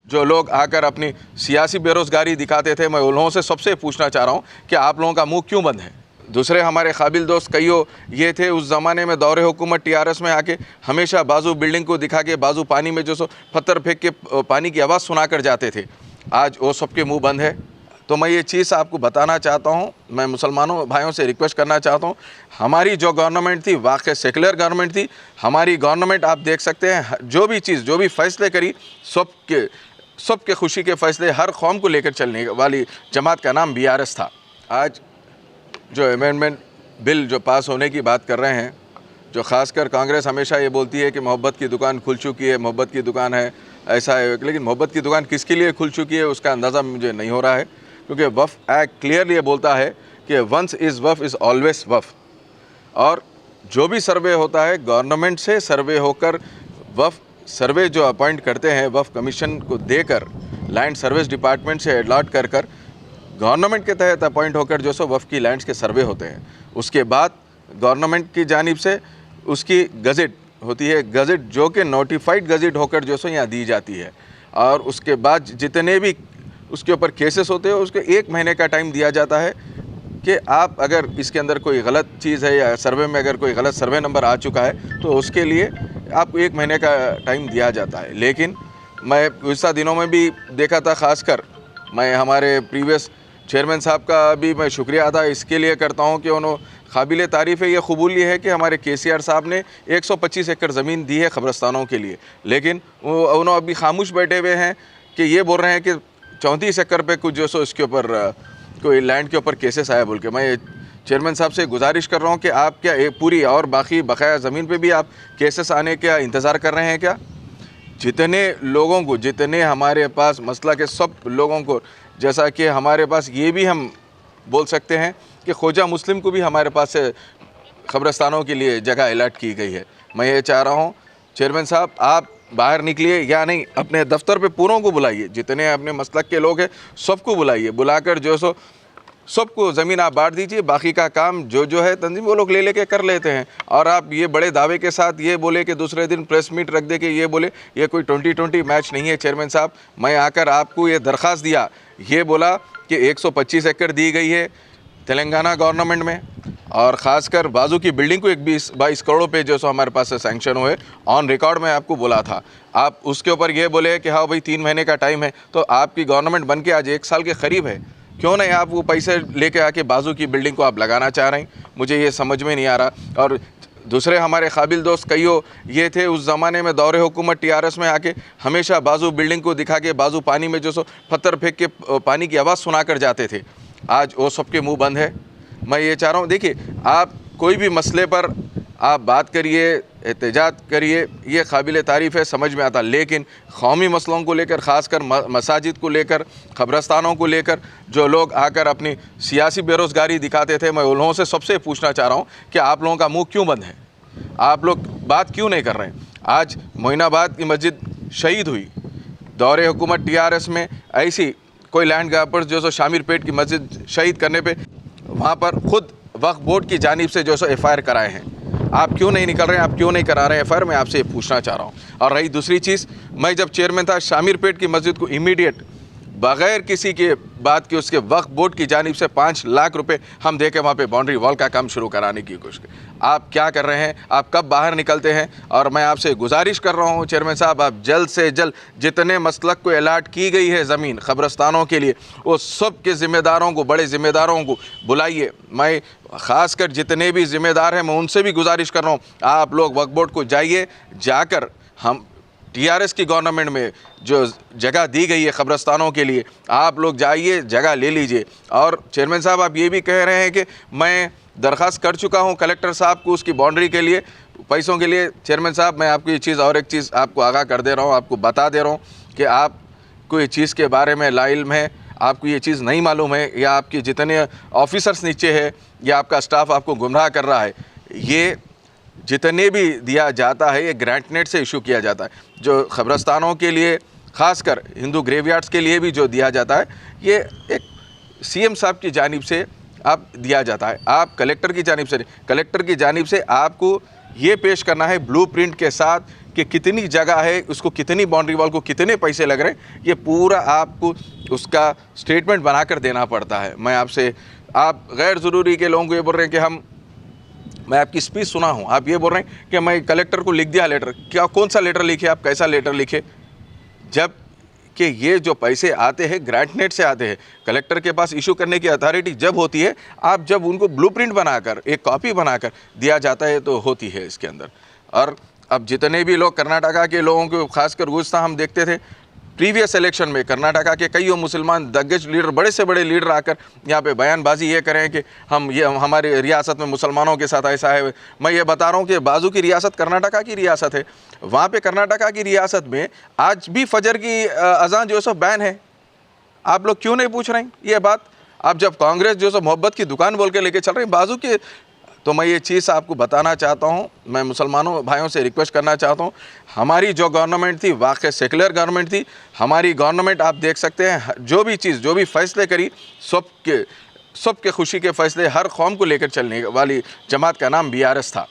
जो लोग आकर अपनी सियासी बेरोज़गारी दिखाते थे, मैं उन लोगों से सबसे पूछना चाह रहा हूँ कि आप लोगों का मुंह क्यों बंद है। दूसरे हमारे काबिल दोस्त कईयों ये थे उस ज़माने में दौरे हुकूमत टीआरएस में आके हमेशा बाजू बिल्डिंग को दिखा के बाजू पानी में जो सो पत्थर फेंक के पानी की आवाज़ सुना कर जाते थे। आज वो सबके मुंह बंद है। तो मैं ये चीज़ आपको बताना चाहता हूँ, मैं मुसलमानों भाइयों से रिक्वेस्ट करना चाहता हूँ, हमारी जो गवर्नमेंट थी वाकई सेकुलर गवर्नमेंट थी। हमारी गवर्नमेंट आप देख सकते हैं जो भी चीज़ जो भी फ़ैसले करी सबके खुशी के फ़ैसले, हर कौम को लेकर चलने वाली जमात का नाम बीआरएस था। आज जो अमेंडमेंट बिल जो पास होने की बात कर रहे हैं, जो ख़ासकर कांग्रेस हमेशा ये बोलती है कि मोहब्बत की दुकान खुल चुकी है, मोहब्बत की दुकान है, ऐसा है, लेकिन मोहब्बत की दुकान किसके लिए खुल चुकी है उसका अंदाज़ा मुझे नहीं हो रहा है, क्योंकि वफ़ एक्ट क्लियरली ये बोलता है कि वंस इज़ वफ़ इज़ ऑलवेज़ वफ़। और जो भी सर्वे होता है गवर्नमेंट से सर्वे होकर वफ़ सर्वे जो अपॉइंट करते हैं वफ़ कमीशन को देकर लैंड सर्विस डिपार्टमेंट से अलॉट कर गवर्नमेंट के तहत अपॉइंट होकर जो सो वफ़ की लैंड्स के सर्वे होते हैं। उसके बाद गवर्नमेंट की जानिब से उसकी गज़ट होती है, गज़ट जो कि नोटिफाइड गज़ट होकर जो सो यहाँ दी जाती है। और उसके बाद जितने भी उसके ऊपर केसेस होते हैं उसको 1 महीने का टाइम दिया जाता है कि आप अगर इसके अंदर कोई गलत चीज़ है या सर्वे में अगर कोई गलत सर्वे नंबर आ चुका है तो उसके लिए आपको 1 महीने का टाइम दिया जाता है। लेकिन मैं गुज़श्ता दिनों में भी देखा था, ख़ासकर मैं हमारे प्रीवियस चेयरमैन साहब का भी मैं शुक्रिया अदा इसके लिए करता हूँ कि उन्होंने काबिल तारीफ़ है, ये कबूल ये है कि हमारे केसीआर साहब ने 125 एकड़ ज़मीन दी है क़ब्रस्तानों के लिए, लेकिन उन्होंने अभी खामोश बैठे हुए हैं कि ये बोल रहे हैं कि 34 एकड़ पे कुछ जो सो इसके ऊपर कोई लैंड के ऊपर केसेस आया बोल के। मैं चेयरमैन साहब से गुजारिश कर रहा हूँ कि आप क्या एक पूरी और बाकी बकाया ज़मीन पे भी आप केसेस आने का इंतज़ार कर रहे हैं क्या? जितने लोगों को, जितने हमारे पास मसला के सब लोगों को, जैसा कि हमारे पास ये भी हम बोल सकते हैं कि ख्वाजा मुस्लिम को भी हमारे पास से क़ब्रस्तानों के लिए जगह अलॉट की गई है। मैं ये चाह रहा हूँ चेयरमैन साहब आप बाहर निकलिए या नहीं, अपने दफ्तर पे पूरों को बुलाइए, जितने अपने मसलक के लोग हैं सबको बुलाइए, बुलाकर जो सो सबको ज़मीन आप बांट दीजिए, बाकी का काम जो है तंजीम वो लोग ले लेके कर लेते हैं। और आप ये बड़े दावे के साथ ये बोले कि दूसरे दिन प्रेस मीट रख दे के ये बोले ये कोई 2020 मैच नहीं है। चेयरमैन साहब मैं आकर आपको ये दरख्वास्त दिया, ये बोला कि 125 एकड़ दी गई है तेलंगाना गवर्नमेंट में, और ख़ासकर बाजू की बिल्डिंग को 22 करोड़ पे जो सो हमारे पास से सैंक्शन हुए, ऑन रिकॉर्ड में आपको बोला था। आप उसके ऊपर ये बोले कि हाँ भाई 3 महीने का टाइम है, तो आपकी गवर्नमेंट बन के आज 1 साल के करीब है, क्यों नहीं आप वो पैसे लेके आके बाजू की बिल्डिंग को आप लगाना चाह रहे हैं? मुझे ये समझ में नहीं आ रहा। और दूसरे हमारे काबिल दोस्त कईयों ये थे उस ज़माने में दौरे हुकूमत टीआरएस में आके हमेशा बाजू बिल्डिंग को दिखा के बाजू पानी में जो सो पत्थर फेंक के पानी की आवाज़ सुना कर जाते थे। आज वो सबके मुंह बंद है। मैं ये चाह रहा हूँ, देखिए आप कोई भी मसले पर आप बात करिए, एहतजाज करिए, ये काबिल तारीफ़ है, समझ में आता, लेकिन कौमी मसलों को लेकर, ख़ासकर मसाजिद को लेकर, क़ब्रस्तानों को लेकर जो लोग आकर अपनी सियासी बेरोज़गारी दिखाते थे, मैं उन लोगों से सबसे पूछना चाह रहा हूँ कि आप लोगों का मुंह क्यों बंद है? आप लोग बात क्यों नहीं कर रहे हैं? आज मोइनाबाद की मस्जिद शहीद हुई दौरे हुकूमत टीआरएस में, ऐसी कोई लैंड ग्रैबर्स जो सो शामिर पेट की मस्जिद शहीद करने पे वहाँ पर ख़ुद वक्फ बोर्ड की जानिब से जो सो एफआईआर कराए हैं। आप क्यों नहीं निकल रहे हैं? आप क्यों नहीं करा रहे हैं एफआईआर? मैं आपसे पूछना चाह रहा हूँ। और रही दूसरी चीज़, मैं जब चेयरमैन था शामिर पेट की मस्जिद को इमीडिएट बग़ैर किसी के बात के उसके वक्फ बोर्ड की जानिब से 5 लाख रुपए हम दे के वहाँ पे बाउंड्री वॉल का काम शुरू कराने की कोशिश की। आप क्या कर रहे हैं? आप कब बाहर निकलते हैं? और मैं आपसे गुजारिश कर रहा हूँ चेयरमैन साहब, आप जल्द से जल्द जितने मसलक को अलॉट की गई है ज़मीन क़ब्रस्तानों के लिए, वो सब के ज़िम्मेदारों को, बड़े ज़िम्मेदारों को बुलाइए। मैं ख़ासकर जितने भी ज़िम्मेदार हैं मैं उनसे भी गुजारिश कर रहा हूँ, आप लोग वक्फ बोर्ड को जाइए, जाकर हम टीआरएस की गवर्नमेंट में जो जगह दी गई है क़ब्रस्तानों के लिए, आप लोग जाइए जगह ले लीजिए। और चेयरमैन साहब आप ये भी कह रहे हैं कि मैं दरख्वास्त कर चुका हूँ कलेक्टर साहब को उसकी बाउंड्री के लिए, पैसों के लिए। चेयरमैन साहब मैं आपको ये चीज़ और एक चीज़ आपको आगाह कर दे रहा हूँ, आपको बता दे रहा हूँ कि आपको ये चीज़ के बारे में लाइल्म है, आपको ये चीज़ नहीं मालूम है, या आपके जितने ऑफिसर्स नीचे है या आपका स्टाफ आपको गुमराह कर रहा है। ये जितने भी दिया जाता है ये ग्रांट नेट से इशू किया जाता है। जो क़ब्रस्तानों के लिए, ख़ासकर हिंदू ग्रेवयार्ड्स के लिए भी जो दिया जाता है, ये एक सीएम साहब की जानिब से आप दिया जाता है। आप कलेक्टर की जानिब से नहीं, कलेक्टर की जानिब से आपको ये पेश करना है ब्लूप्रिंट के साथ कि कितनी जगह है, उसको कितनी बाउंड्री वॉल को कितने पैसे लग रहे हैं, ये पूरा आपको उसका स्टेटमेंट बनाकर देना पड़ता है। मैं आपसे, आप गैर ज़रूरी के लोगों को ये बोल रहे हैं कि मैं आपकी स्पीच सुना हूँ, आप ये बोल रहे हैं कि मैं कलेक्टर को लिख दिया लेटर। क्या, कौन सा लेटर लिखे आप, कैसा लेटर लिखे? जब कि ये जो पैसे आते हैं ग्रांटनेट से आते हैं, कलेक्टर के पास इशू करने की अथॉरिटी जब होती है, आप जब उनको ब्लूप्रिंट बनाकर एक कॉपी बनाकर दिया जाता है तो होती है इसके अंदर। और अब जितने भी लोग कर्नाटका के लोगों को खासकर गुस्सा हम देखते थे प्रीवियस इलेक्शन में, कर्नाटका के कई मुसलमान दिग्गज लीडर, बड़े से बड़े लीडर आकर यहाँ पे बयानबाजी ये करें कि हमारी रियासत में मुसलमानों के साथ ऐसा है। मैं ये बता रहा हूँ कि बाजू की रियासत कर्नाटका की रियासत है, वहाँ पे कर्नाटका की रियासत में आज भी फजर की अजान जो सब बैन है। आप लोग क्यों नहीं पूछ रहे हैं ये बात? आप जब कांग्रेस जो सब मोहब्बत की दुकान बोल के लेके चल रहे हैं बाजू के, तो मैं ये चीज़ आपको बताना चाहता हूँ, मैं मुसलमानों भाइयों से रिक्वेस्ट करना चाहता हूँ, हमारी जो गवर्नमेंट थी वाकई सेकुलर गवर्नमेंट थी। हमारी गवर्नमेंट आप देख सकते हैं जो भी चीज़, जो भी फैसले करी, सबके खुशी के फैसले, हर कौम को लेकर चलने वाली जमात का नाम BRS था।